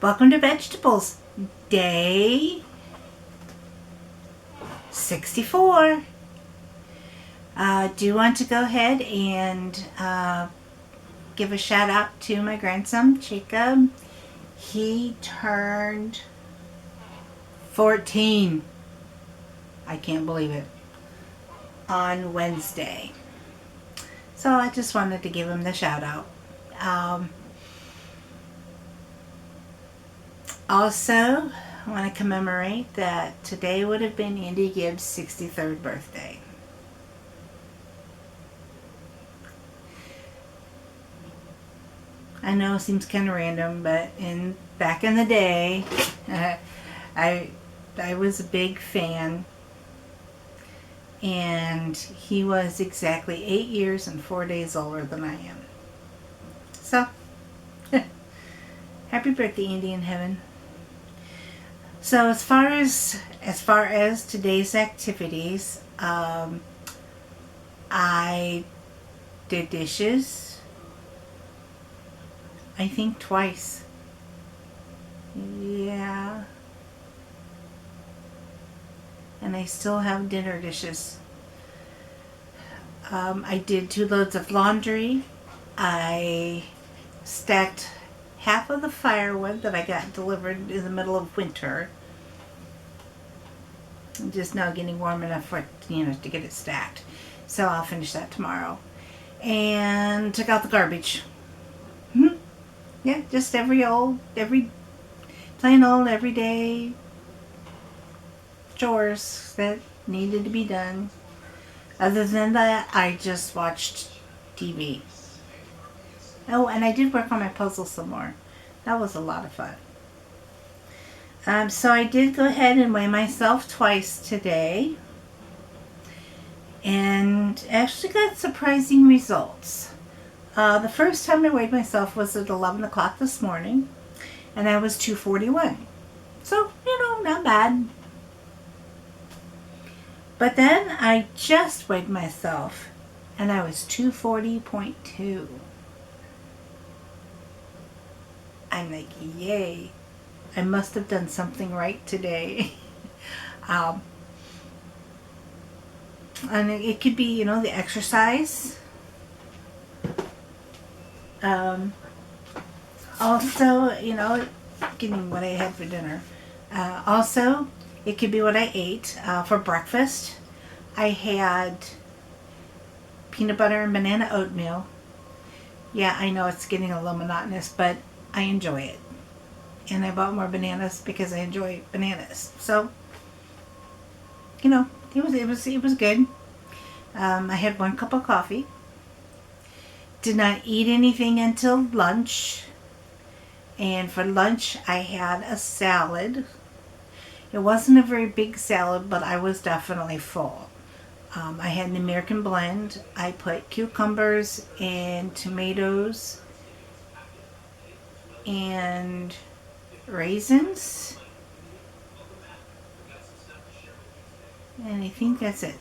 Welcome to Vegetables, day 64. Do you want to go ahead and give a shout out to my grandson, Jacob? He turned 14. I can't believe it. On Wednesday. So I just wanted to give him the shout out. Also, I want to commemorate that today would have been Andy Gibbs' 63rd birthday. I know it seems kind of random, but back in the day, I was a big fan, and he was exactly 8 years and 4 days older than I am. So, happy birthday, Andy in heaven. So as far as today's activities, I did dishes, I think twice. Yeah. And I still have dinner dishes. I did 2 loads of laundry. I stacked half of the firewood that I got delivered in the middle of winter. I'm just now getting warm enough for it, to get it stacked. So I'll finish that tomorrow. And took out the garbage. Yeah, just every plain old everyday chores that needed to be done. Other than that, I just watched TV. Oh, and I did work on my puzzle some more. That was a lot of fun. So I did go ahead and weigh myself twice today, and actually got surprising results. The first time I weighed myself was at 11 o'clock this morning, and I was 241. So, not bad. But then I just weighed myself, and I was 240.2. I'm like, yay. I must have done something right today. And it could be, the exercise. Also, getting what I had for dinner. Also, it could be what I ate for breakfast. I had peanut butter and banana oatmeal. Yeah, I know it's getting a little monotonous, but I enjoy it. And I bought more bananas because I enjoy bananas. So, it was good. I had 1 cup of coffee. Did not eat anything until lunch. And for lunch, I had a salad. It wasn't a very big salad, but I was definitely full. I had an American blend. I put cucumbers and tomatoes and raisins. And I think that's it.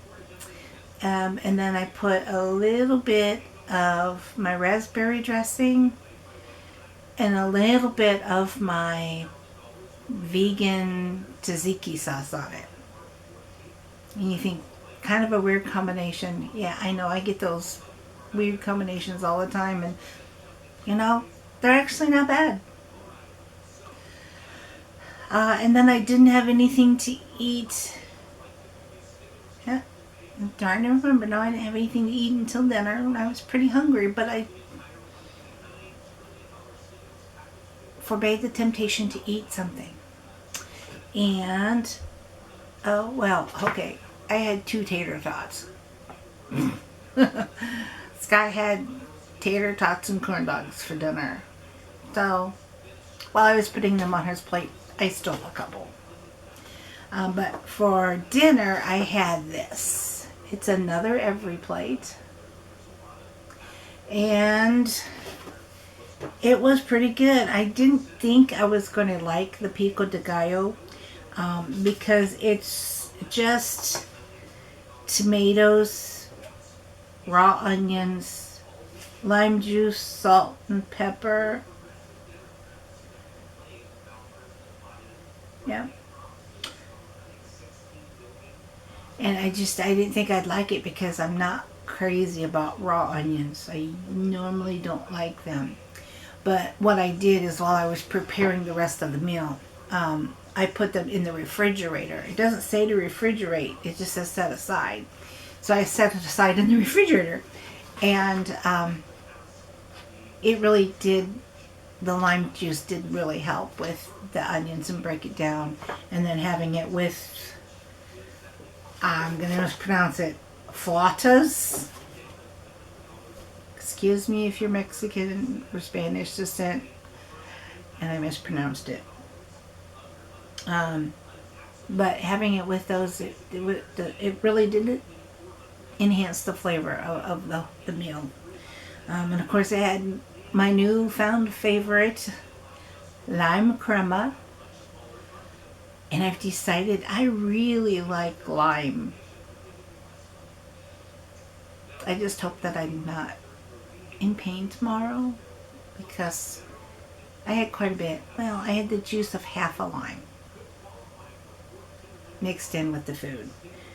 And then I put a little bit of my raspberry dressing and a little bit of my vegan tzatziki sauce on it. And you think, kind of a weird combination. Yeah, I know, I get those weird combinations all the time, and they're actually not bad. And then I didn't have anything to eat. Yeah, I'm trying to remember. No, I didn't have anything to eat until dinner. I was pretty hungry, but I forbade the temptation to eat something. And, oh, well, okay. I had 2 tater tots. Sky had tater tots and corn dogs for dinner. So, while I was putting them on his plate, I stole a couple. But for dinner, I had this. It's another EveryPlate. And it was pretty good. I didn't think I was going to like the pico de gallo because it's just tomatoes, raw onions, lime juice, salt and pepper, Yeah. And I didn't think I'd like it because I'm not crazy about raw onions. I normally don't like them. But what I did is while I was preparing the rest of the meal, I put them in the refrigerator. It doesn't say to refrigerate, it just says set aside. So I set it aside in the refrigerator. And it really did, the lime juice did really help with the onions and break it down. And then having it with, I'm going to mispronounce it, flautas. Excuse me if you're Mexican or Spanish descent and I mispronounced it. But having it with those, it really did enhance the flavor of the meal. And of course, I had my newfound favorite, lime crema. And I've decided I really like lime. I just hope that I'm not in pain tomorrow because I had quite a bit. Well, I had the juice of half a lime mixed in with the food.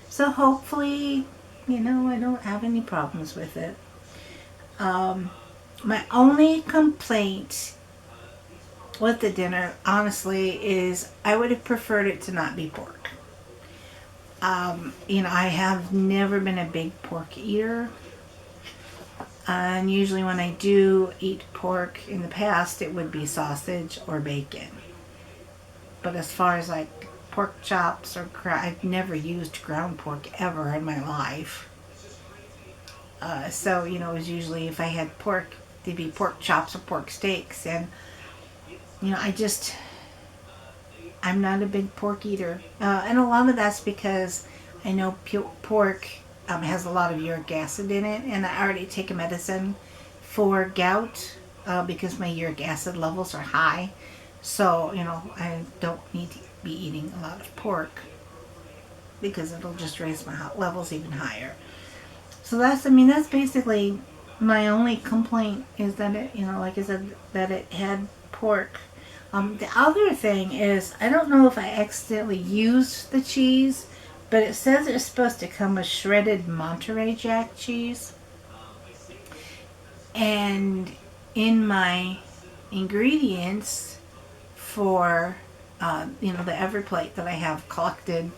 So hopefully, I don't have any problems with it. My only complaint with the dinner, honestly, is I would have preferred it to not be pork. I have never been a big pork eater. And usually when I do eat pork in the past, it would be sausage or bacon. But as far as like pork chops I've never used ground pork ever in my life. So, it was usually if I had pork, they'd be pork chops or pork steaks. And, I'm not a big pork eater. And a lot of that's because I know pork has a lot of uric acid in it. And I already take a medicine for gout because my uric acid levels are high. So, I don't need to be eating a lot of pork because it'll just raise my levels even higher. So that's basically my only complaint is that it, like I said, that it had pork. The other thing is, I don't know if I accidentally used the cheese, but it says it's supposed to come with shredded Monterey Jack cheese. And in my ingredients for, the EverPlate that I have collected,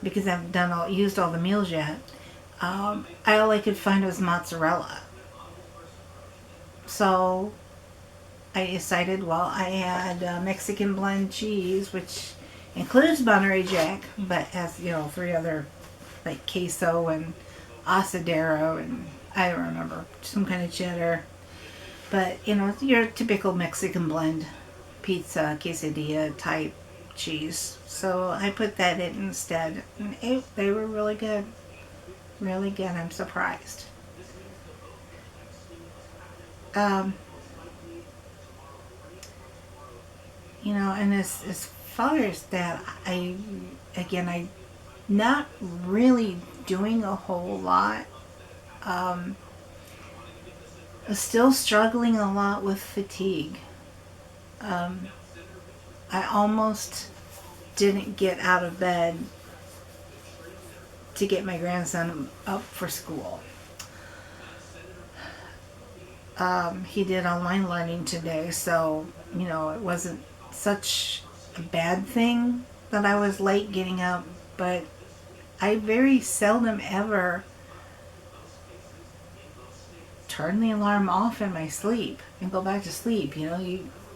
because I haven't used all the meals yet, all I could find was mozzarella. So I decided, well, I had Mexican blend cheese, which includes Monterey Jack, but has, 3 other, like queso and asadero, and I don't remember, some kind of cheddar. But, your typical Mexican blend pizza, quesadilla type cheese. So I put that in instead. And they were really good. Really good. I'm surprised. And as far as that, I'm not really doing a whole lot. I'm still struggling a lot with fatigue. I almost didn't get out of bed to get my grandson up for school. He did online learning today, so, it wasn't such a bad thing that I was late getting up, but I very seldom ever turn the alarm off in my sleep and go back to sleep.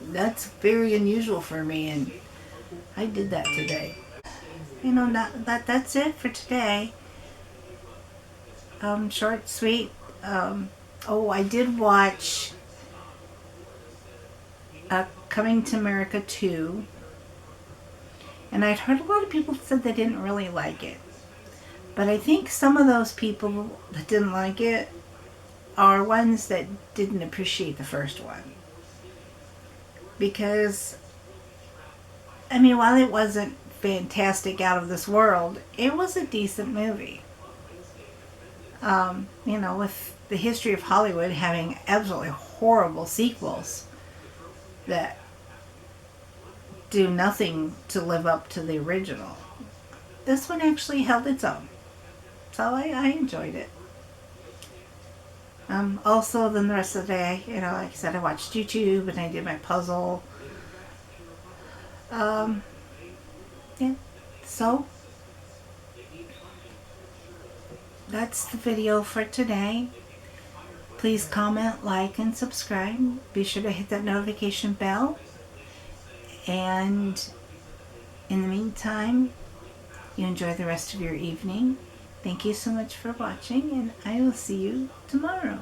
That's very unusual for me, and I did that today. That's it for today. Short, sweet. I did watch Coming to America 2, and I'd heard a lot of people said they didn't really like it. But I think some of those people that didn't like it are ones that didn't appreciate the first one. Because, while it wasn't fantastic out of this world, it was a decent movie. With the history of Hollywood having absolutely horrible sequels that do nothing to live up to the original. This one actually held its own. So I enjoyed it. Also, then the rest of the day, like I said, I watched YouTube and I did my puzzle. Yeah. So, that's the video for today. Please comment, like, and subscribe. Be sure to hit that notification bell. And in the meantime, you enjoy the rest of your evening. Thank you so much for watching, and I will see you tomorrow.